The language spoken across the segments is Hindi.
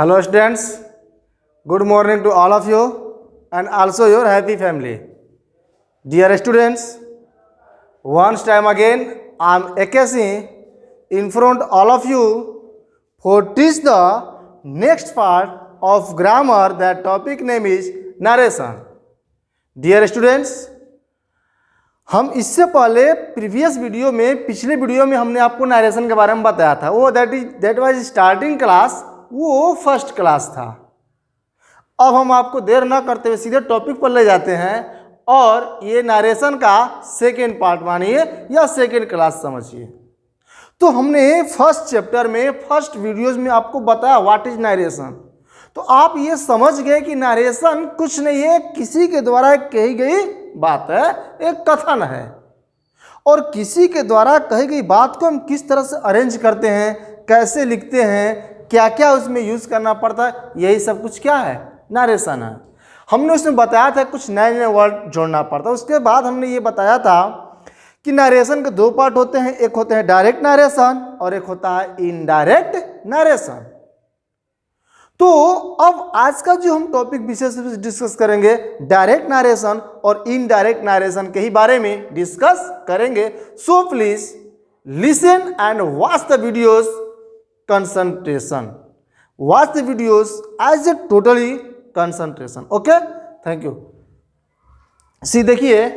Hello students, good morning to all of you and also your happy family. Dear students, once time again I am Akashi in front all of you for teach the next part of grammar. That topic name is narration. Dear students, हम इससे पहले प्रीवियस वीडियो में पिछले वीडियो में हमने आपको नरेशन के बारे में बताया था। वो दैट वाज स्टार्टिंग क्लास, वो फर्स्ट क्लास था। अब हम आपको देर ना करते हुए सीधे टॉपिक पर ले जाते हैं और ये नरेशन का सेकेंड पार्ट मानिए या सेकेंड क्लास समझिए। तो हमने फर्स्ट चैप्टर में फर्स्ट वीडियोज में आपको बताया व्हाट इज नरेशन। तो आप ये समझ गए कि नरेशन कुछ नहीं है, किसी के द्वारा कही गई बात है, एक कथन है। और किसी के द्वारा कही गई बात को हम किस तरह से अरेंज करते हैं, कैसे लिखते हैं, क्या क्या उसमें यूज़ करना पड़ता है, यही सब कुछ क्या है, नरेशन है। हमने उसमें बताया था कुछ नए नए वर्ड जोड़ना पड़ता है। उसके बाद हमने ये बताया था कि नरेशन के दो पार्ट होते हैं, एक होते हैं डायरेक्ट नरेशन और एक होता है इनडायरेक्ट नरेशन। तो अब आज का जो हम टॉपिक विशेष रूप से डिस्कस करेंगे डायरेक्ट नरेशन और इनडायरेक्ट नरेशन के ही बारे में डिस्कस करेंगे। So please listen and watch the videos concentration, watch the videos as a totally concentration. Okay, thank you. See देखिए,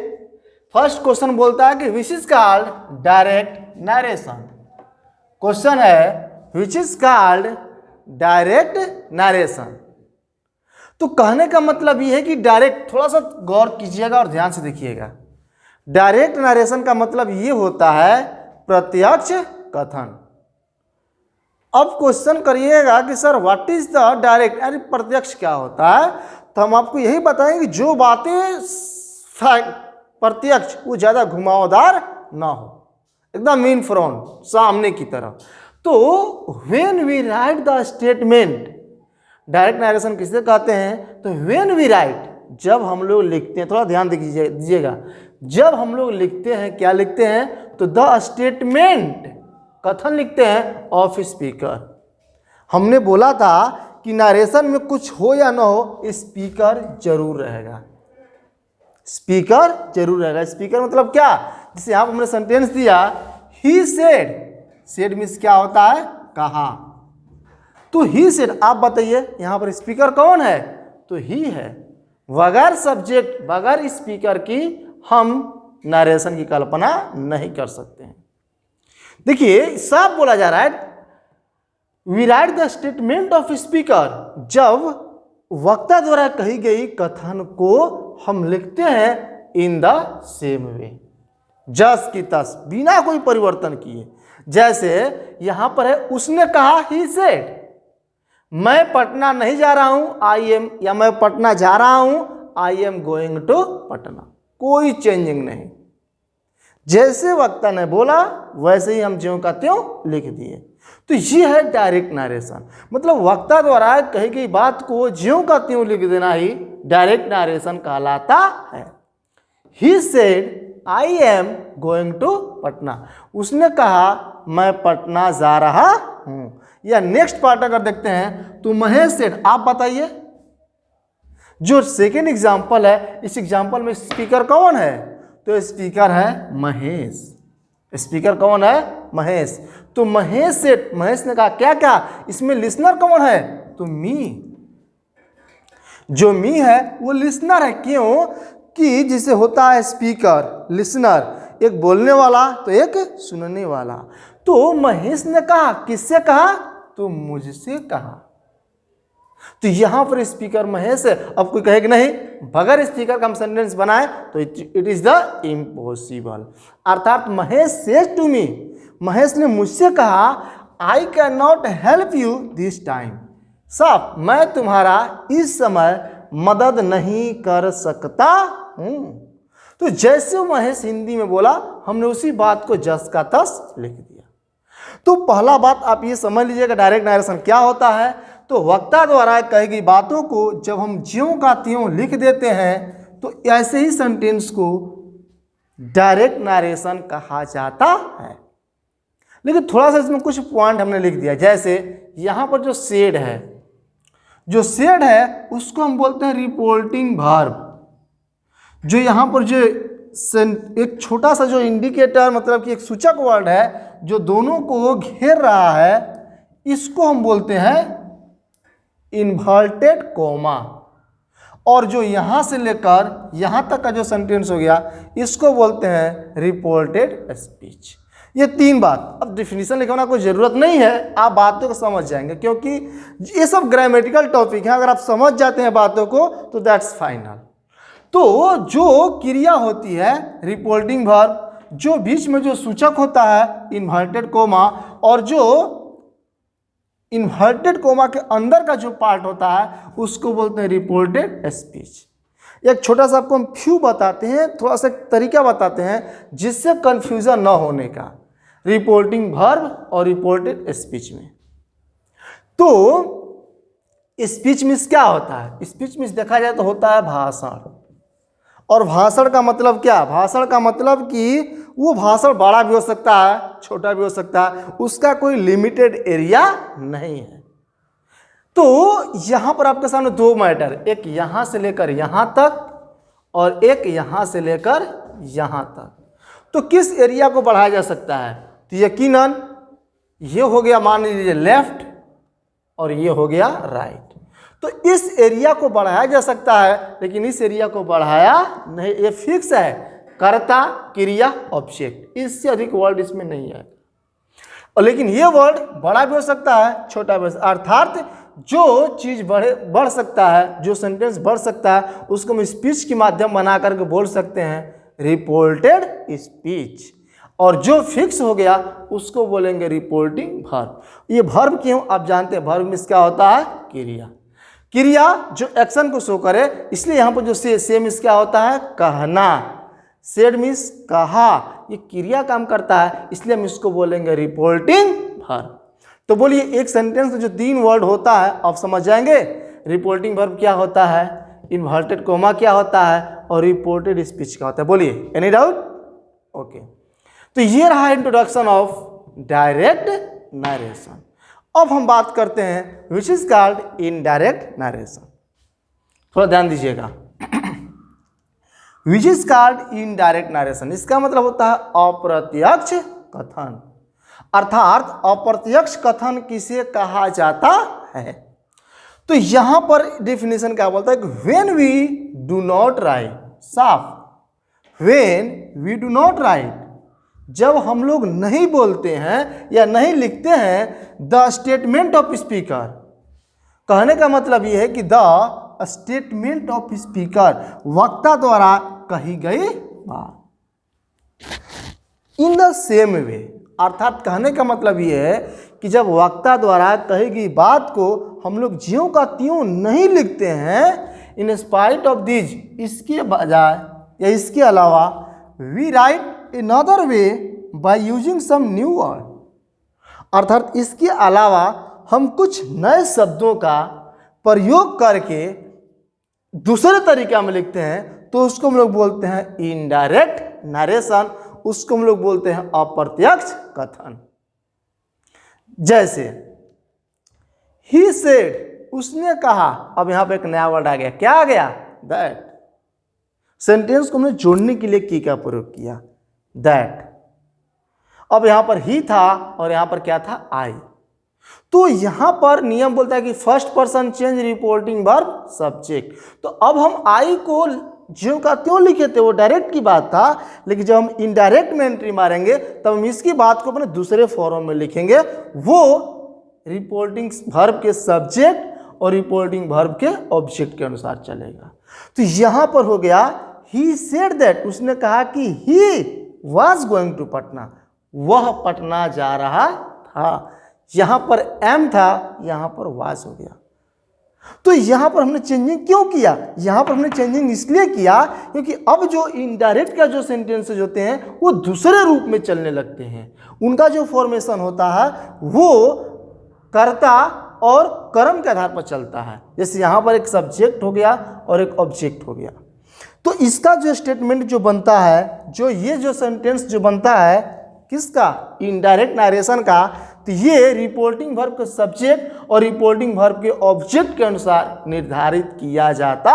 फर्स्ट क्वेश्चन बोलता है कि which is called direct narration. Question है which is called direct narration. तो कहने का मतलब ये है कि डायरेक्ट, थोड़ा सा गौर कीजिएगा और ध्यान से देखिएगा। डायरेक्ट नरेशन का मतलब ये होता है प्रत्यक्ष कथन। अब क्वेश्चन करिएगा कि sir what is the direct, यानी प्रत्यक्ष क्या होता है। तो हम आपको यही बताएंगे कि जो बातें प्रत्यक्ष वो ज़्यादा घुमावदार ना हो, एकदम इन फ्रंट, सामने की तरफ। तो when we write the statement, direct narration किसे कहते हैं, तो व्हेन वी राइट, जब हम लोग लिखते हैं, थोड़ा ध्यान दीजिएगा, जब हम लोग लिखते हैं, क्या लिखते हैं, तो द स्टेटमेंट, कथन लिखते हैं ऑफ स्पीकर। हमने बोला था कि नरेशन में कुछ हो या ना हो, स्पीकर जरूर रहेगा, स्पीकर जरूर रहेगा। स्पीकर मतलब क्या, जैसे यहाँ पर हमने सेंटेंस दिया ही सेड, सेड मीन्स क्या होता है, कहा। तो ही सेड, आप बताइए यहाँ पर स्पीकर कौन है, तो ही है। बगैर सब्जेक्ट, बगैर स्पीकर की हम नरेशन की कल्पना नहीं कर सकते हैं। देखिए साफ बोला जा रहा है, we write the statement of speaker, जब वक्ता द्वारा कही गई कथन को हम लिखते हैं इन द सेम वे, जस की तस, बिना कोई परिवर्तन किए। जैसे यहां पर है, उसने कहा ही सेड, मैं पटना नहीं जा रहा हूं, आई एम, या मैं पटना जा रहा हूं, I am going to Patna. कोई चेंजिंग नहीं, जैसे वक्ता ने बोला वैसे ही हम ज्यों का त्यों लिख दिए। तो ये है डायरेक्ट नरेशन, मतलब वक्ता द्वारा कही गई बात को ज्यों का त्यों लिख देना ही डायरेक्ट नरेशन कहलाता है। He said I am going to Patna, उसने कहा मैं पटना जा रहा हूं। या नेक्स्ट पार्ट अगर देखते हैं तो महेश सेड, आप बताइए, जो सेकेंड एग्जाम्पल है, इस एग्जाम्पल में स्पीकर कौन है, तो स्पीकर है महेश। स्पीकर कौन है, महेश। तो महेश सेड, महेश ने कहा, क्या क्या, इसमें लिसनर कौन है, तो मी। जो मी है वो लिसनर है। क्यों कि जिसे होता है स्पीकर, लिसनर, एक बोलने वाला तो एक सुनने वाला। तो महेश ने कहा, किससे कहा, तो मुझसे कहा। तो यहां पर स्पीकर महेश है। अब कोई कहे कि नहीं, बगैर स्पीकर का हम सेंटेंस बनाए तो इट इज द इम्पॉसिबल। अर्थात Mahesh says to me, Mahesh ने मुझसे कहा, I can not help you this time, साहब मैं तुम्हारा इस समय मदद नहीं कर सकता हूं। तो जैसे महेश हिंदी में बोला, हमने उसी बात को जस का तस लिख दिया। तो पहला बात आप ये समझ लीजिएगा, डायरेक्ट नरेशन क्या होता है। तो वक्ता द्वारा कही गई बातों को जब हम ज्यों का त्यों लिख देते हैं, तो ऐसे ही सेंटेंस को डायरेक्ट नरेशन कहा जाता है। लेकिन थोड़ा सा इसमें कुछ पॉइंट हमने लिख दिया। जैसे यहाँ पर जो सेड है, जो सेड है उसको हम बोलते हैं रिपोर्टिंग वर्ब। जो यहाँ पर जो एक छोटा सा जो इंडिकेटर मतलब कि एक सूचक वर्ड है जो दोनों को घेर रहा है, इसको हम बोलते हैं इन्वर्टेड कोमा। और जो यहाँ से लेकर यहाँ तक का जो सेंटेंस हो गया इसको बोलते हैं रिपोर्टेड स्पीच। ये तीन बात, अब डिफिनीशन लिखवाना कोई ज़रूरत नहीं है, आप बातों को समझ जाएंगे क्योंकि ये सब ग्रामेटिकल टॉपिक है। अगर आप समझ जाते हैं बातों को तो दैट्स फाइनल। तो जो क्रिया होती है रिपोर्टिंग वर्ब, जो बीच में जो सूचक होता है इन्वर्टेड कोमा, और जो इन्वर्टेड कोमा के अंदर का जो पार्ट होता है उसको बोलते हैं रिपोर्टेड स्पीच। एक छोटा सा आपको हम फ्यू बताते हैं, थोड़ा सा तरीका बताते हैं जिससे कंफ्यूजन ना होने का रिपोर्टिंग वर्ब और रिपोर्टेड स्पीच में। तो स्पीच मीन्स क्या होता है? स्पीच मीन्स देखा जाए तो होता है भाषण। और भाषण का मतलब क्या? भाषण का मतलब कि वो भाषण बड़ा भी हो सकता है, छोटा भी हो सकता है, उसका कोई लिमिटेड एरिया नहीं है। तो यहाँ पर आपके सामने दो मैटर, एक यहाँ से लेकर यहाँ तक और एक यहाँ से लेकर यहाँ तक। तो किस एरिया को बढ़ाया जा सकता है? तो यकीनन ये हो गया मान लीजिए लेफ्ट और ये हो गया राइट। तो इस एरिया को बढ़ाया जा सकता है लेकिन इस एरिया को बढ़ाया नहीं, ये फिक्स है, कर्ता क्रिया ऑब्जेक्ट, इससे अधिक वर्ड इसमें नहीं है। और लेकिन ये वर्ड बड़ा भी हो सकता है, छोटा भी, अर्थात जो चीज़ बढ़ सकता है, जो सेंटेंस बढ़ सकता है उसको हम स्पीच के माध्यम बना करके बोल सकते हैं रिपोर्टेड स्पीच। और जो फिक्स हो गया उसको बोलेंगे रिपोर्टिंग वर्ब। ये वर्ब क्यों? आप जानते हैं वर्ब मीन्स क्या होता है? क्रिया। क्रिया जो एक्शन को शो करे, इसलिए यहाँ पर जो से मीन्स क्या होता है? कहना। सेड मीन्स कहा, ये क्रिया काम करता है, इसलिए हम इसको बोलेंगे रिपोर्टिंग वर्ब। तो बोलिए एक सेंटेंस में जो तीन वर्ड होता है आप समझ जाएंगे। रिपोर्टिंग वर्ब क्या होता है, इन्वर्टेड कोमा क्या होता है और रिपोर्टेड स्पीच क्या होता है। बोलिए, एनी डाउट? ओके, तो ये रहा इंट्रोडक्शन ऑफ डायरेक्ट नरेशन। अब हम बात करते हैं विच इज कॉल्ड इनडायरेक्ट नरेशन। थोड़ा ध्यान दीजिएगा। विच इज कॉल्ड इनडायरेक्ट नरेशन, इसका मतलब होता है अप्रत्यक्ष कथन। अर्थात अप्रत्यक्ष कथन किसे कहा जाता है? तो यहां पर डेफिनेशन क्या बोलता है कि when we do not write, साफ, when we do not write, जब हम लोग नहीं बोलते हैं या नहीं लिखते हैं द स्टेटमेंट ऑफ स्पीकर। कहने का मतलब यह है कि द स्टेटमेंट ऑफ स्पीकर, वक्ता द्वारा कही गई बात। इन द सेम वे, अर्थात कहने का मतलब यह है कि जब वक्ता द्वारा कही गई बात को हम लोग ज्यों का त्यों नहीं लिखते हैं, इन स्पाइट ऑफ दिस, इसके बजाय या इसके अलावा, we write another way by using some new word, अर्थात इसके अलावा हम कुछ नए शब्दों का प्रयोग करके दूसरे तरीका में लिखते हैं, तो उसको हम लोग बोलते हैं इनडायरेक्ट नरेशन, उसको हम लोग बोलते हैं अप्रत्यक्ष कथन। जैसे ही सेड, उसने कहा, अब यहां पे एक नया वर्ड आ गया, क्या आ गया? दैट। सेंटेंस को हमने जोड़ने के लिए की का प्रयोग किया, दैट। अब यहां पर ही था और यहां पर क्या था? आई। तो यहां पर नियम बोलता है कि first person change reporting verb subject. तो अब हम आई को ज्यों का त्यों लिखे थे, वो डायरेक्ट की बात था, लेकिन जब हम इनडायरेक्ट में एंट्री मारेंगे तब हम इसकी बात को अपने दूसरे फॉर्म में लिखेंगे, वो रिपोर्टिंग वर्ब के सब्जेक्ट और रिपोर्टिंग वर्ब के ऑब्जेक्ट के अनुसार चलेगा। तो यहां पर हो गया ही सेड दैट, उसने कहा कि ही was going to पटना, वह पटना जा रहा था। यहां पर एम था, यहां पर was हो गया। तो यहां पर हमने चेंजिंग क्यों किया? यहां पर हमने चेंजिंग इसलिए किया क्योंकि अब जो इनडायरेक्ट का जो सेंटेंसेज होते हैं वो दूसरे रूप में चलने लगते हैं। उनका जो फॉर्मेशन होता है वो कर्ता और कर्म के आधार पर चलता है। जैसे यहां पर एक सब्जेक्ट हो गया और एक ऑब्जेक्ट हो गया। तो इसका जो स्टेटमेंट जो बनता है, जो ये जो सेंटेंस जो बनता है किसका? इनडायरेक्ट नरेशन का, तो ये रिपोर्टिंग वर्ब के सब्जेक्ट और रिपोर्टिंग वर्ब के ऑब्जेक्ट के अनुसार निर्धारित किया जाता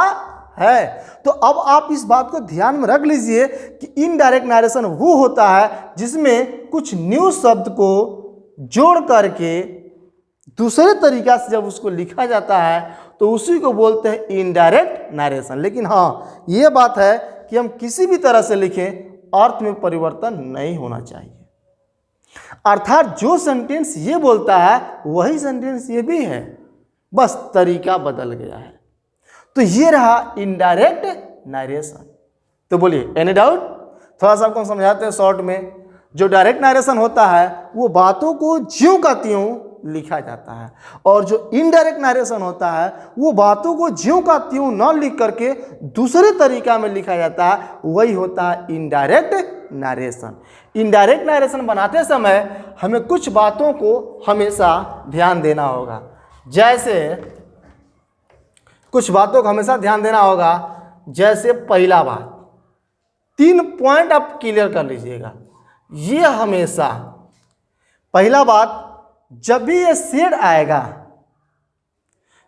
है। तो अब आप इस बात को ध्यान में रख लीजिए कि इनडायरेक्ट नरेशन वो होता है जिसमें कुछ न्यू शब्द को जोड़ करके दूसरे तरीका से जब उसको लिखा जाता है तो उसी को बोलते हैं इनडायरेक्ट नरेशन। लेकिन हाँ, ये बात है कि हम किसी भी तरह से लिखें, अर्थ में परिवर्तन नहीं होना चाहिए। अर्थात जो सेंटेंस ये बोलता है वही सेंटेंस ये भी है, बस तरीका बदल गया है। तो ये रहा इनडायरेक्ट नरेशन। तो बोलिए, एनी डाउट? थोड़ा सा आपको हम समझाते हैं शॉर्ट में। जो डायरेक्ट नरेशन होता है वो बातों को ज्यों का त्यों लिखा जाता है, और जो इनडायरेक्ट नरेशन होता है वो बातों को ज्यों का त्यों न लिख करके दूसरे तरीका में लिखा जाता है, वही होता है इनडायरेक्ट नरेशन। इनडायरेक्ट नरेशन बनाते समय हमें कुछ बातों को हमेशा ध्यान देना होगा। जैसे कुछ बातों को हमेशा ध्यान देना होगा, जैसे पहला बात, 3 पॉइंट आप क्लियर कर लीजिएगा। ये हमेशा पहला बात, जब भी ये शेड आएगा,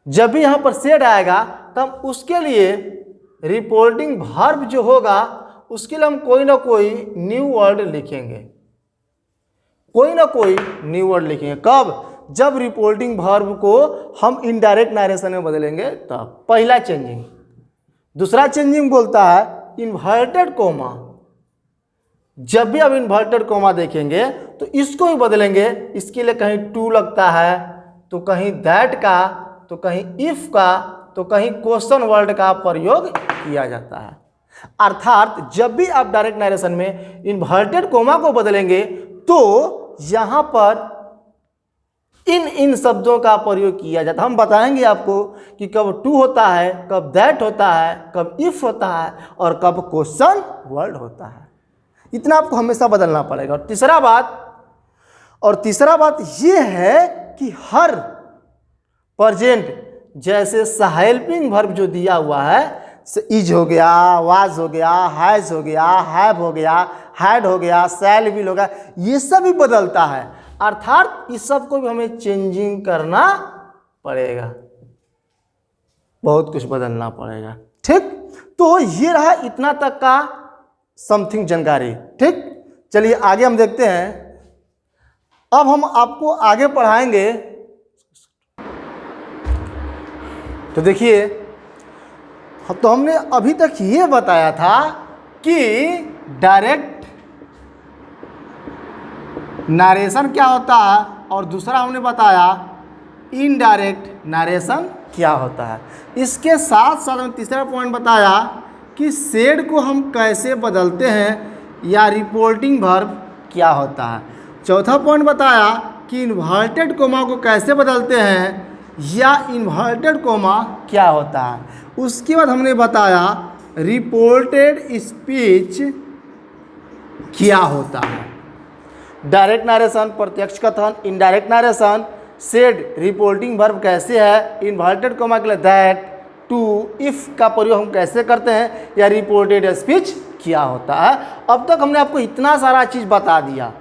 जब भी यहाँ पर शेड आएगा तब उसके लिए रिपोर्टिंग वर्ब जो होगा उसके लिए हम कोई ना कोई न्यू वर्ड लिखेंगे, कोई ना कोई न्यू वर्ड लिखेंगे। कब? जब रिपोर्टिंग वर्ब को हम इनडायरेक्ट नरेशन में बदलेंगे तब। पहला चेंजिंग। दूसरा चेंजिंग बोलता है इन्वर्टेड कोमा। जब भी आप इन्वर्टेड कोमा देखेंगे तो इसको ही बदलेंगे। इसके लिए कहीं टू लगता है, तो कहीं दैट का, तो कहीं इफ का, तो कहीं क्वेश्चन वर्ड का प्रयोग किया जाता है। अर्थात जब भी आप डायरेक्ट नरेशन में इन्वर्टेड कोमा को बदलेंगे तो यहां पर इन शब्दों का प्रयोग किया जाता है। हम बताएंगे आपको कि कब टू होता है, कब दैट होता है, कब इफ होता है और कब क्वेश्चन वर्ड होता है। इतना आपको हमेशा बदलना पड़ेगा। और तीसरा बात ये है कि हर प्रेजेंट, जैसे हेल्पिंग वर्ब जो दिया हुआ है, इज हो गया, वाज हो गया, हैज हो गया, हैव हो गया, हैड हो गया, शैल विल हो गया, ये सब भी बदलता है। अर्थात इस सब को भी हमें चेंजिंग करना पड़ेगा, बहुत कुछ बदलना पड़ेगा। ठीक, तो ये रहा इतना तक का समथिंग जानकारी। ठीक, चलिए आगे हम देखते हैं। अब हम आपको आगे पढ़ाएंगे। तो देखिए, तो हमने अभी तक ये बताया था कि डायरेक्ट नरेशन क्या होता है, और दूसरा हमने बताया इनडायरेक्ट नरेशन क्या होता है। इसके साथ साथ हमने तीसरा पॉइंट बताया कि शेड को हम कैसे बदलते हैं, या रिपोर्टिंग वर्ब क्या होता है। चौथा पॉइंट बताया कि इन्वर्टेड कोमा को कैसे बदलते हैं, या इन्वर्टेड कोमा क्या होता है। उसके बाद हमने बताया रिपोर्टेड स्पीच क्या होता है। डायरेक्ट नरेशन, प्रत्यक्ष कथन, indirect narration, said, reporting verb कैसे है, इन्वर्टेड कोमा के लिए दैट, टू, इफ का प्रयोग हम कैसे करते हैं, या रिपोर्टेड स्पीच क्या होता है। अब तक हमने आपको इतना सारा चीज़ बता दिया।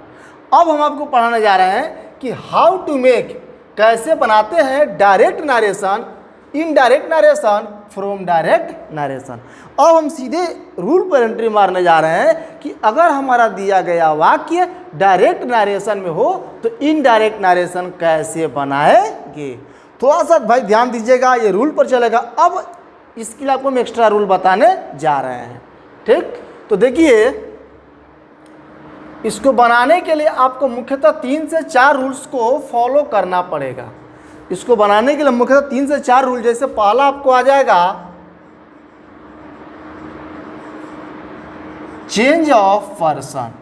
अब हम आपको पढ़ाने जा रहे हैं कि हाउ टू मेक, कैसे बनाते हैं direct narration, indirect narration from direct narration. अब हम सीधे रूल पर एंट्री मारने जा रहे हैं कि अगर हमारा दिया गया वाक्य डायरेक्ट नरेशन में हो तो इनडायरेक्ट नरेशन कैसे बनाएंगे। थोड़ा सा भाई ध्यान दीजिएगा, ये रूल पर चलेगा। अब इसके लिए आपको हम एक्स्ट्रा रूल बताने जा रहे हैं। ठीक, तो देखिए, इसको बनाने के लिए आपको मुख्यतः 3 से 4 रूल्स को फॉलो करना पड़ेगा। इसको बनाने के लिए मुख्यतः 3 से 4 रूल, जैसे पहला आपको आ जाएगा चेंज ऑफ पर्सन।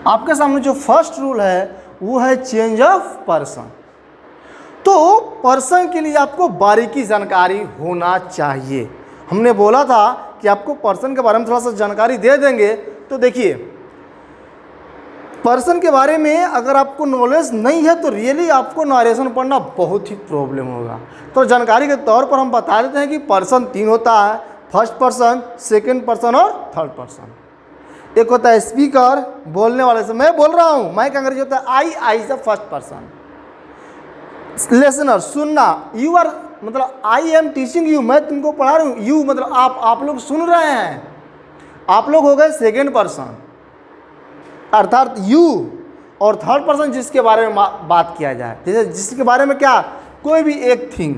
आपके सामने जो फर्स्ट रूल है वो है चेंज ऑफ पर्सन। तो पर्सन के लिए आपको बारीकी जानकारी होना चाहिए। हमने बोला था कि आपको पर्सन के बारे में थोड़ा सा जानकारी दे देंगे। तो देखिए, पर्सन के बारे में अगर आपको नॉलेज नहीं है तो रियली आपको नरेशन पढ़ना बहुत ही प्रॉब्लम होगा। तो जानकारी के तौर पर हम बता देते हैं कि पर्सन 3 होता है, फर्स्ट पर्सन, सेकंड पर्सन और थर्ड पर्सन। एक होता है स्पीकर, बोलने वाले से, मैं बोल रहा हूँ, माइक अंग्रेजी होता है आई से फर्स्ट पर्सन। लिसनर, सुनना, यू आर मतलब आई एम टीचिंग यू, मैं तुमको पढ़ा रहा हूँ, यू मतलब आप लोग सुन रहे हैं, आप लोग हो गए सेकेंड पर्सन, अर्थात यू। और थर्ड पर्सन जिसके बारे में बात किया जाए, जैसे जिसके बारे में क्या, कोई भी एक थिंग,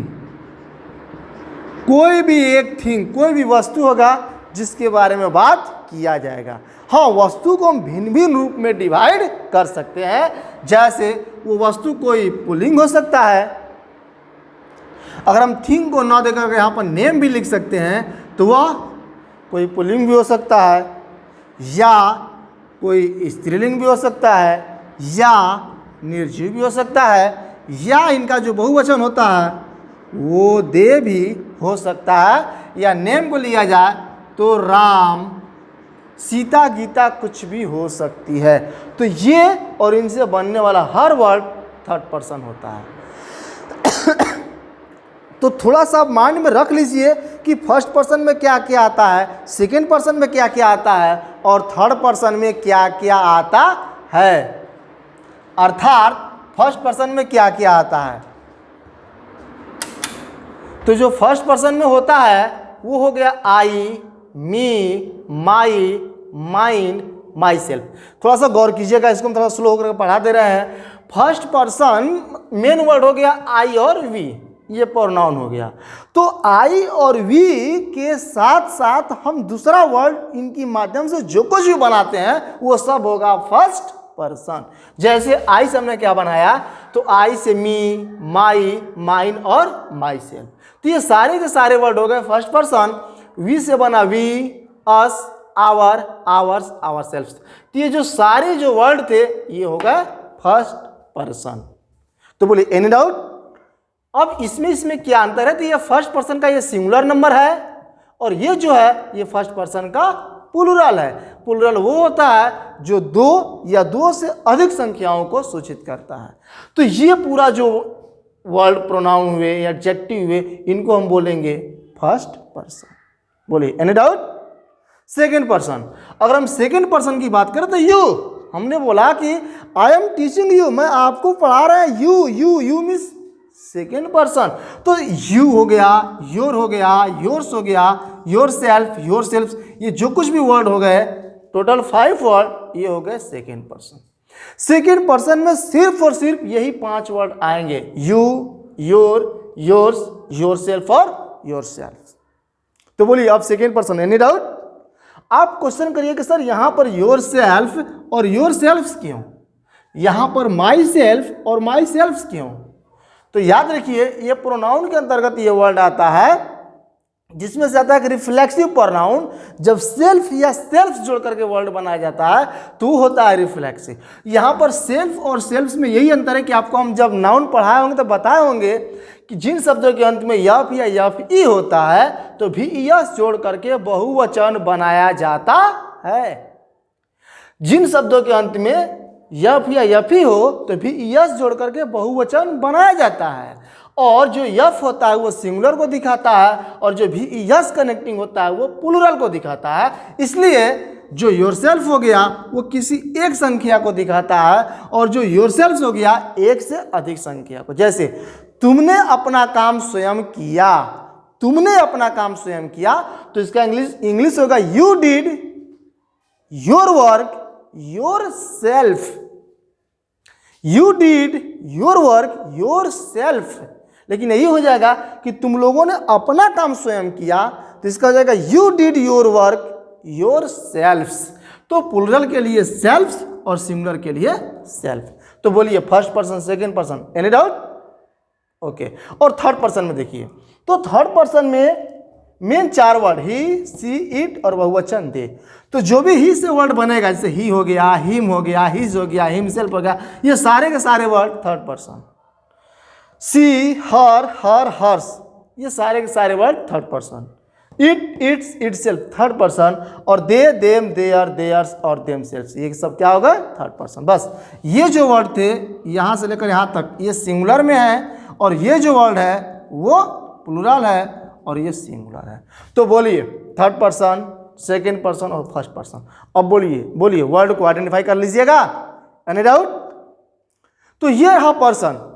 कोई भी वस्तु होगा जिसके बारे में बात किया जाएगा। हाँ, वस्तु को हम भिन्न भिन्न रूप में डिवाइड कर सकते हैं, जैसे वो वस्तु कोई पुल्लिंग हो सकता है, अगर हम थिंग को ना देकर यहाँ पर नेम भी लिख सकते हैं तो वह कोई पुल्लिंग भी हो सकता है, या कोई स्त्रीलिंग भी हो सकता है, या निर्जीव भी हो सकता है, या इनका जो बहुवचन होता है वो दे भी हो सकता है, या नेम को लिया जाए तो राम, सीता, गीता कुछ भी हो सकती है। तो ये और इनसे बनने वाला हर वर्ड थर्ड पर्सन होता है। तो थोड़ा सा माइंड में रख लीजिए कि फर्स्ट पर्सन में क्या क्या आता है, सेकेंड पर्सन में क्या क्या आता है, और थर्ड पर्सन में क्या क्या आता है, अर्थात फर्स्ट पर्सन में क्या क्या आता है। तो जो फर्स्ट पर्सन में होता है वो हो गया आई, मी, माई, माइंड, माई सेल्फ। थोड़ा सा गौर कीजिएगा, इसको हम थोड़ा स्लो होकर पढ़ा दे रहे हैं। फर्स्ट पर्सन मेन वर्ड हो गया आई और वी, ये प्रोनाउन हो गया। तो आई और वी के साथ साथ हम दूसरा वर्ड इनकी माध्यम से जो कुछ भी बनाते हैं वो सब होगा फर्स्ट पर्सन। जैसे आई से हमने क्या बनाया, तो आई से मी, माई, माइन और माई सेल्फ। तो ये सारे के सारे वर्ड हो गए फर्स्ट पर्सन। वी से बना we, us, our, ours, our self. तो ये जो सारे जो वर्ड थे ये हो गए फर्स्ट पर्सन। तो बोलिए एनी डाउट? अब इसमें क्या अंतर है, तो ये फर्स्ट पर्सन का ये सिंगुलर नंबर है, और ये जो है ये फर्स्ट पर्सन का प्लूरल है। प्लूरल वो होता है जो दो या दो से अधिक संख्याओं को सूचित करता है। तो ये पूरा जो वर्ड प्रोनाउन हुए या एडजेक्टिव हुए, इनको हम बोलेंगे फर्स्ट पर्सन। बोलिए एनी डाउट? सेकेंड पर्सन, अगर हम सेकेंड पर्सन की बात करें तो यू, हमने बोला कि आई एम टीचिंग यू, मैं आपको पढ़ा रहा है, यू मीन्स सेकेंड पर्सन। तो यू हो गया, योर हो गया, योर्स हो गया, योर सेल्फ, योर सेल्फ, ये जो कुछ भी वर्ड हो गए, टोटल 5 वर्ड, ये हो गए सेकेंड पर्सन। सेकेंड पर्सन में सिर्फ और सिर्फ यही 5 वर्ड आएंगे, you, your, yours, your self और योर सेल्फ। तो बोलिए अब सेकेंड पर्सन, एनी डाउट? आप क्वेश्चन करिए कि सर यहाँ पर योर सेल्फ और योर सेल्फ क्यों, यहाँ पर माई सेल्फ और माई सेल्फ क्यों? तो याद रखिए ये प्रोनाउन के अंतर्गत ये वर्ड आता है जिसमें से आता है कि रिफ्लेक्सिव प्रोनाउन। जब सेल्फ या सेल्फ जोड़ करके वर्ड बनाया जाता है तो होता है रिफ्लेक्सिव। यहाँ पर सेल्फ और सेल्फ में यही अंतर है कि आपको हम जब नाउन पढ़ाए होंगे तो बताए होंगे कि जिन शब्दों के अंत में यफ या यफ ई होता है तो भी यस जोड़ करके बहुवचन बनाया जाता है। जिन शब्दों के अंत में यफ या यफी हो तो भी यस जोड़ करके बहुवचन बनाया जाता है, और जो यफ होता है वो सिंगुलर को दिखाता है, और जो भी यस कनेक्टिंग होता है वो प्लूरल को दिखाता है। इसलिए जो योरसेल्फ हो गया वो किसी एक संख्या को दिखाता है, और जो योरसेल्फ हो गया एक से अधिक संख्या को। जैसे तुमने अपना काम स्वयं किया, तुमने अपना काम स्वयं किया, तो इसका इंग्लिश होगा you did your work your self. You did your work your self. लेकिन यही हो जाएगा कि तुम लोगों ने अपना काम स्वयं किया, तो इसका हो जाएगा you did your work your selfs. तो प्लूरल के लिए सेल्फ्स और सिंगुलर के लिए सेल्फ। तो बोलिए first person, second person, any doubt? Okay. और थर्ड पर्सन में देखिए, तो थर्ड पर्सन में main 4 word he, she, it और बहुवचन दे। तो जो भी ही से वर्ड बनेगा, जैसे ही हो गया, हिम हो गया, हिज हो गया, हिमसेल्फ हो गया, ये सारे के सारे वर्ड थर्ड पर्सन। सी, हर, हर्स, ये सारे के सारे word third person. It, it's, itself third person, और दे, देम, देयर, देयर्स और देमसेल्व्स, ये सब क्या होगा? Third person. बस ये जो वर्ड थे यहाँ से लेकर यहाँ तक ये सिंगुलर में है, और ये जो वर्ड है वो प्लूरल है, और ये सिंगुलर है। तो बोलिए थर्ड पर्सन, सेकेंड पर्सन और फर्स्ट पर्सन। अब बोलिए बोलिए, वर्ड को आइडेंटिफाई कर लीजिएगा, एनी डाउट? तो ये रहा पर्सन।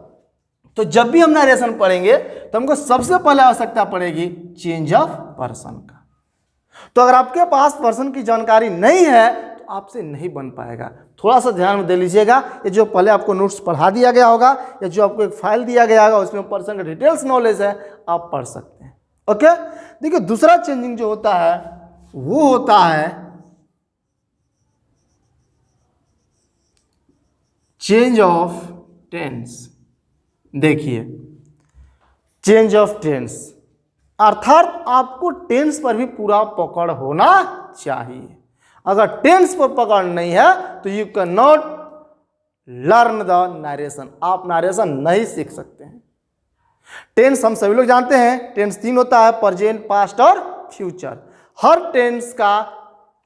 तो जब भी हम नरेशन पढ़ेंगे तो हमको सबसे पहले आवश्यकता पड़ेगी चेंज ऑफ पर्सन का। तो अगर आपके पास पर्सन की जानकारी नहीं है तो आपसे नहीं बन पाएगा। थोड़ा सा ध्यान में दे लीजिएगा, ये जो पहले आपको नोट्स पढ़ा दिया गया होगा या जो आपको एक फाइल दिया गया होगा उसमें पर्सन का डिटेल्स नॉलेज है, आप पढ़ सकते हैं। ओके, देखिए दूसरा चेंजिंग जो होता है वो होता है चेंज ऑफ टेंस। देखिए चेंज ऑफ टेंस अर्थात आपको टेंस पर भी पूरा पकड़ होना चाहिए। अगर टेंस पर पकड़ नहीं है तो you can not learn the narration, आप नरेशन नहीं सीख सकते हैं। टेंस हम सभी लोग जानते हैं, टेंस 3 होता है, प्रेजेंट, पास्ट और फ्यूचर। हर टेंस का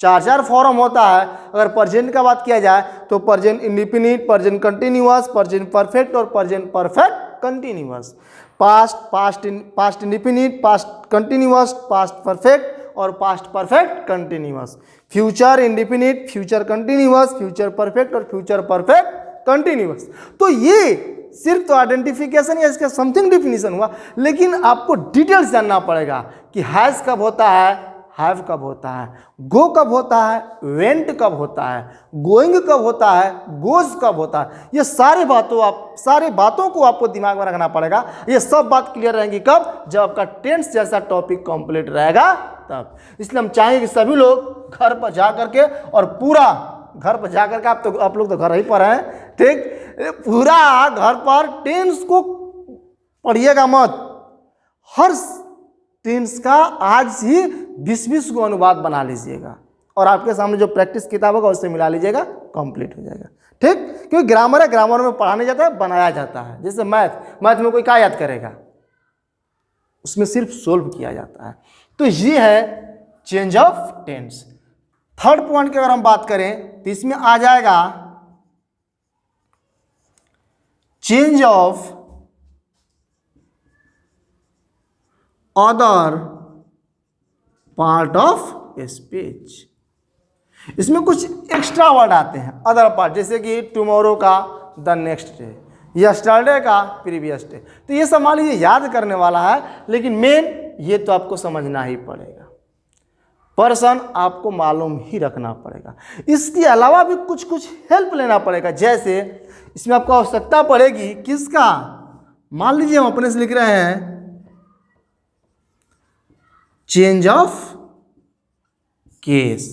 4 फॉर्म होता है। अगर प्रेजेंट का बात किया जाए तो present indefinite, present continuous, present perfect और present perfect continuous. Past indefinite, past continuous, past perfect और past perfect continuous. Future indefinite, future continuous, future perfect और फ्यूचर परफेक्ट कंटिन्यूअस। तो ये सिर्फ तो आइडेंटिफिकेशन या इसका समथिंग डिफिनीशन हुआ, लेकिन आपको डिटेल्स जानना पड़ेगा कि हैज कब होता है, हैव कब होता है, गो कब होता है, वेंट कब होता है, गोइंग कब होता है, गोज कब होता है। ये सारी बातों को आपको दिमाग में रखना पड़ेगा। ये सब बात क्लियर रहेंगी कब, जब आपका टेंस जैसा टॉपिक कंप्लीट रहेगा तब। इसलिए हम चाहेंगे कि सभी लोग घर पर जा करके और पूरा घर पर जा करके, आप लोग तो घर ही पर हैं, ठीक, पूरा घर पर टेंस को पढ़िएगा मत। हर टेंस का आज ही 20-20 को अनुवाद बना लीजिएगा और आपके सामने जो प्रैक्टिस किताब होगा उससे मिला लीजिएगा, कंप्लीट हो जाएगा, ठीक। क्योंकि ग्रामर है, ग्रामर में पढ़ाने जाता है, बनाया जाता है। जैसे मैथ में कोई क्या याद करेगा, उसमें सिर्फ सोल्व किया जाता है। तो ये है change of tense. Third point की अगर हम बात करें तो इसमें आ जाएगा change of other part of speech. इसमें कुछ एक्स्ट्रा वर्ड आते हैं अदर पार्ट, जैसे कि टुमारो का द नेक्स्ट डे, यस्टरडे का प्रीवियस डे। तो ये सब मान लीजिए याद करने वाला है, लेकिन मेन ये तो आपको समझना ही पड़ेगा। पर्सन आपको मालूम ही रखना पड़ेगा। इसके अलावा भी कुछ हेल्प लेना पड़ेगा। जैसे इसमें आपको आवश्यकता पड़ेगी किसका, मान लीजिए हम अपने से लिख रहे हैं चेंज ऑफ केस।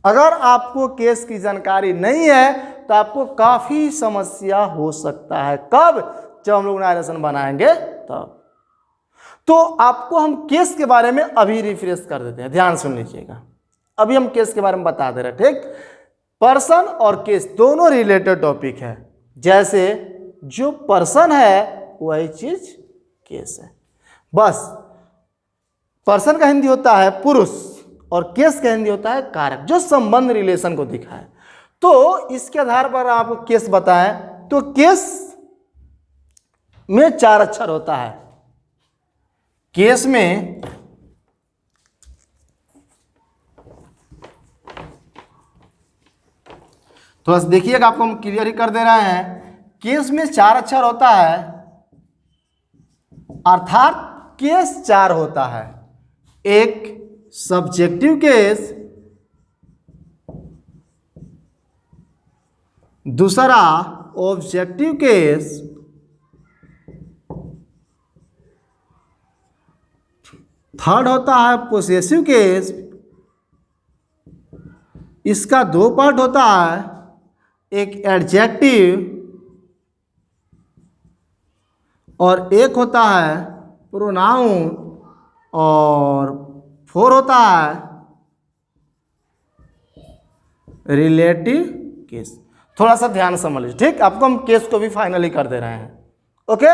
अगर आपको केस की जानकारी नहीं है तो आपको काफी समस्या हो सकता है। कब, जब हम लोग नरेशन बनाएंगे तब। तो आपको हम केस के बारे में अभी रिफ्रेश कर देते हैं, ध्यान सुन लीजिएगा। अभी हम केस के बारे में बता दे रहे हैं, ठीक। पर्सन और केस दोनों रिलेटेड टॉपिक है। जैसे जो पर्सन है वही चीज केस है। बस पर्सन का हिंदी होता है पुरुष और केस का हिंदी होता है कारक, जो संबंध रिलेशन को दिखाए। तो इसके आधार पर आप केस बताएं तो केस में 4 अक्षर होता है। केस में थोड़ा सा देखिएगा, आपको हम क्लियर ही कर दे रहे हैं। केस में 4 अक्षर होता है, अर्थात केस 4 होता है। एक सब्जेक्टिव केस, दूसरा ऑब्जेक्टिव केस, थर्ड होता है पोसेसिव केस। इसका 2 पार्ट होता है, एक एडजेक्टिव और एक होता है प्रोनाउन, और 4 होता है रिलेटिव केस। थोड़ा सा ध्यान समझ लीजिए, ठीक। आपको हम केस को भी फाइनली कर दे रहे हैं। ओके,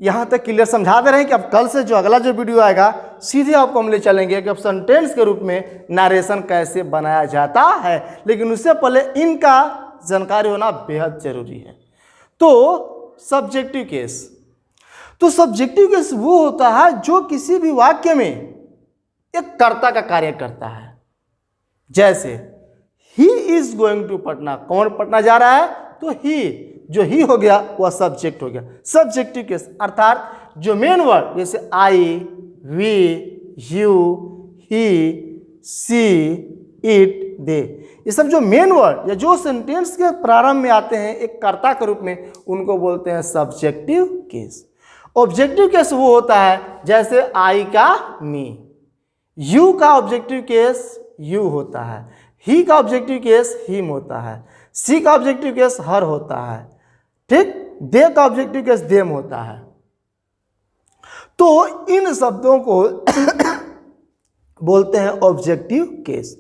यहाँ तक क्लियर समझा दे रहे हैं कि अब कल से जो अगला जो वीडियो आएगा सीधे आपको हम ले चलेंगे कि अब सेंटेंस के रूप में नरेशन कैसे बनाया जाता है। लेकिन उससे पहले इनका जानकारी होना बेहद जरूरी है। तो सब्जेक्टिव केस, तो सब्जेक्टिव केस वो होता है जो किसी भी वाक्य में एक कर्ता का कार्य करता है। जैसे he is going to Patna, कौन पटना जा रहा है? तो ही, जो ही हो गया वह सब्जेक्ट हो गया, सब्जेक्टिव केस। अर्थात जो मेन वर्ड जैसे I, we, you, he, she, it, they, ये सब जो मेन वर्ड या जो सेंटेंस के प्रारंभ में आते हैं एक कर्ता के रूप में, उनको बोलते हैं सब्जेक्टिव केस। ऑब्जेक्टिव केस वो होता है जैसे आई का मी, यू का ऑब्जेक्टिव केस यू होता है, ही का ऑब्जेक्टिव केस हिम होता है, सी का ऑब्जेक्टिव केस हर होता है, ठीक, दे का ऑब्जेक्टिव केस देम होता है। तो इन शब्दों को बोलते हैं ऑब्जेक्टिव केस।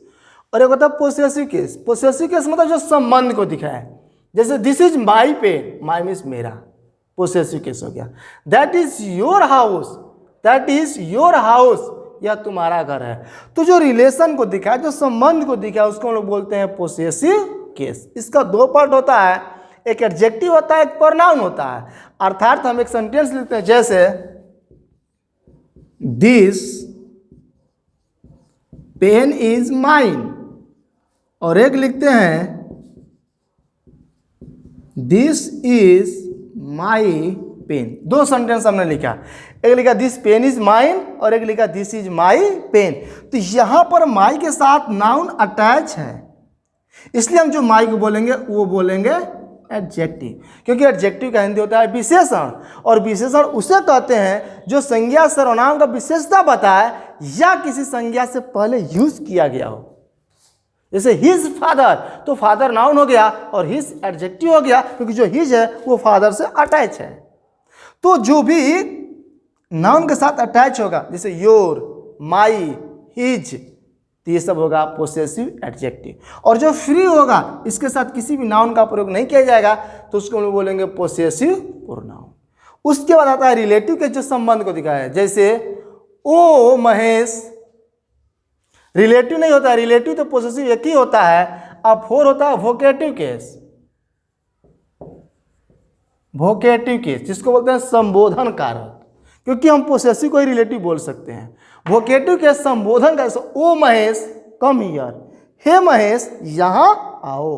और एक होता है पोसेसिव केस। पोसेसिव केस मतलब जो संबंध को दिखाए, जैसे this is my pen, my means मेरा, पोसेसिव केस हो गया। That is your house, that is your house, यह तुम्हारा घर है। तो जो रिलेशन को दिखाए, जो संबंध को दिखाए, उसको हम लोग बोलते हैं पोसेसिव केस। इसका दो पार्ट होता है, एक एडजेक्टिव होता है, एक प्रोनाउन होता है। अर्थात हम एक सेंटेंस लिखते हैं जैसे दिस पेन इज माइन, और एक लिखते हैं दिस इज माई पेन। दो सेंटेंस हमने लिखा, एक लिखा दिस पेन इज माइन और एक लिखा दिस इज माई पेन। तो यहां पर माई के साथ नाउन अटैच है, इसलिए हम जो माई को बोलेंगे वो बोलेंगे एडजेक्टिव, क्योंकि एडजेक्टिव का हिंदी होता है विशेषण, और विशेषण उसे कहते हैं जो संज्ञा सर्वनाम का विशेषता बताए या किसी संज्ञा से पहले यूज किया गया हो। जैसे हिज फादर, तो फादर नाउन हो गया और हिज एडजेक्टिव हो गया, क्योंकि जो हिज है वो फादर से अटैच है। तो जो भी नाउन के साथ अटैच होगा, जैसे योर, माई, हिज, तो ये सब होगा पोसेसिव एडजेक्टिव। और जो फ्री होगा, इसके साथ किसी भी नाउन का प्रयोग नहीं किया जाएगा, तो उसको हम लोग बोलेंगे पोसेसिव प्रोनाउन। उसके बाद आता है रिलेटिव के, जो संबंध को दिखाया है, जैसे ओ महेश, रिलेटिव नहीं होता है, रिलेटिव तो पोसेसिव एक ही होता है। अब फोर होता है वोकेटिव केस, वोकेटिव केस जिसको बोलते हैं संबोधन कारक, क्योंकि हम पोसेसिव को ही रिलेटिव बोल सकते हैं। वोकेटिव केस संबोधन का, ओ महेश कम हियर, हे महेश यहाँ आओ।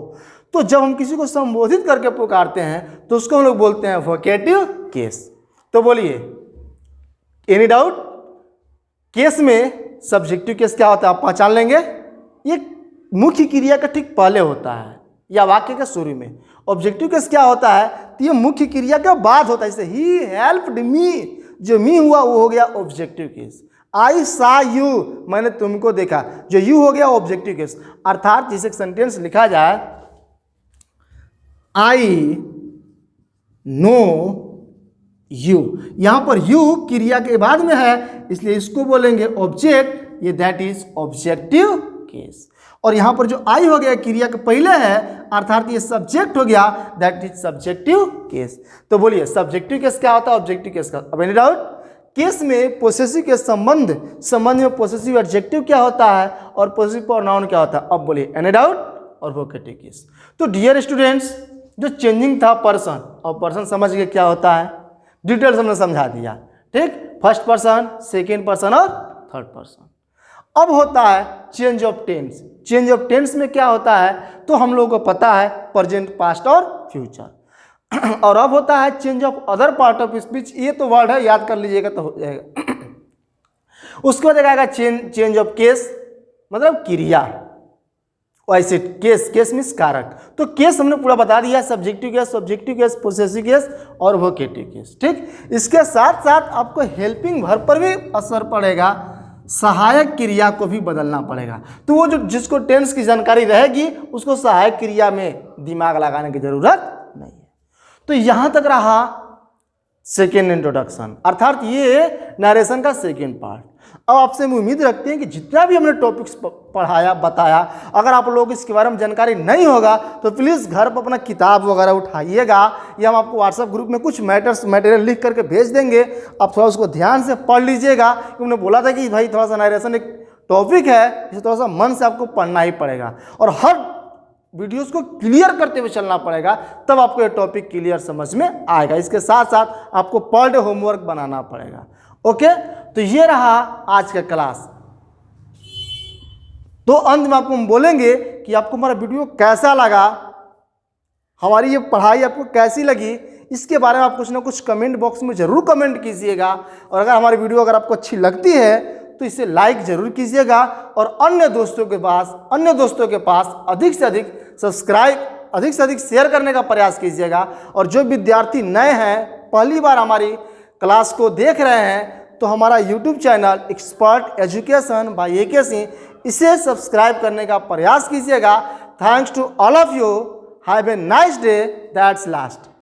तो जब हम किसी को संबोधित करके पुकारते हैं तो उसको हम लोग बोलते हैं वोकेटिव केस। तो बोलिए, एनी डाउट? केस में सब्जेक्टिव केस क्या होता है आप पहचान लेंगे, ये मुख्य क्रिया का ठीक पहले होता है या वाक्य के शुरू में। ऑब्जेक्टिव केस क्या होता है, तो ये मुख्य क्रिया के बाद होता है। जैसे ही हेल्प्ड मी, जो मी हुआ वो हो गया ऑब्जेक्टिव केस। आई सा यू, मैंने तुमको देखा, जो यू हो गया ऑब्जेक्टिव केस। अर्थात जिसे सेंटेंस लिखा जाए आई नो यू, यहां पर यू क्रिया के बाद में है, इसलिए इसको बोलेंगे ऑब्जेक्ट, ये दैट इज ऑब्जेक्टिव केस। और यहां पर जो आई हो गया क्रिया के पहले है, अर्थात ये सब्जेक्ट हो गया, दैट इज सब्जेक्टिव केस। तो बोलिए सब्जेक्टिव केस क्या होता है, ऑब्जेक्टिव केस का? अब एनी डाउट? केस में पोसेसिव के संबंध में पोसेसिव एडजेक्टिव क्या होता है और पोसेसिव प्रोनाउन क्या होता है? अब बोलिए एनी डाउट और वोकेटिव केस। तो डियर स्टूडेंट्स, जो चेंजिंग था पर्सन, और पर्सन समझ गए क्या होता है, डिटेल्स हमने समझा दिया, ठीक। फर्स्ट पर्सन, सेकेंड पर्सन और थर्ड पर्सन। अब होता है change of tense. Change of tense में क्या होता है, तो हम लोगों को पता है प्रेजेंट, पास्ट और फ्यूचर। और अब होता है change of other part of speech. ये तो वर्ड है, याद कर लीजिएगा तो हो जाएगा। उसके बाद आएगा चेंज ऑफ केस, मतलब क्रिया। वैसे केस, केस मीन्स कारक। तो केस हमने पूरा बता दिया, subjective case, subjective case, possessive case और वोकेटिव केस, ठीक। इसके साथ साथ आपको हेल्पिंग वर्ब पर भी असर पड़ेगा, सहायक क्रिया को भी बदलना पड़ेगा। तो वो जो जिसको टेंस की जानकारी रहेगी उसको सहायक क्रिया में दिमाग लगाने की जरूरत नहीं है। तो यहां तक रहा सेकेंड इंट्रोडक्शन, अर्थात ये नरेशन का सेकेंड पार्ट। अब आपसे हम उम्मीद रखते हैं कि जितना भी हमने टॉपिक्स पढ़ाया बताया, अगर आप लोग इसके बारे में जानकारी नहीं होगा तो प्लीज़ घर पर अपना किताब वगैरह उठाइएगा, या हम आपको व्हाट्सएप ग्रुप में कुछ मटेरियल लिख करके भेज देंगे। आप थोड़ा उसको ध्यान से पढ़ लीजिएगा, क्योंकि उन्होंने बोला था कि भाई थोड़ा सा नरेशन एक टॉपिक है, इसे थोड़ा सा मन से आपको पढ़ना ही पड़ेगा और हर वीडियोस को क्लियर करते हुए चलना पड़ेगा, तब आपको ये टॉपिक क्लियर समझ में आएगा। इसके साथ साथ आपको पर डे होमवर्क बनाना पड़ेगा। ओके, तो ये रहा आज का क्लास। तो अंत में आपको हम बोलेंगे कि आपको हमारा वीडियो कैसा लगा, हमारी ये पढ़ाई आपको कैसी लगी, इसके बारे में आप कुछ ना कुछ कमेंट बॉक्स में ज़रूर कमेंट कीजिएगा। और अगर हमारी वीडियो अगर आपको अच्छी लगती है तो इसे लाइक ज़रूर कीजिएगा और अन्य दोस्तों के पास अधिक से अधिक सब्सक्राइब, अधिक से अधिक शेयर करने का प्रयास कीजिएगा। और जो विद्यार्थी नए हैं, पहली बार हमारी क्लास को देख रहे हैं, तो हमारा YouTube channel expert education by AK Singh, इसे सब्सक्राइब करने का प्रयास कीजिएगा। Thanks to all of you. Have a nice day. That's last.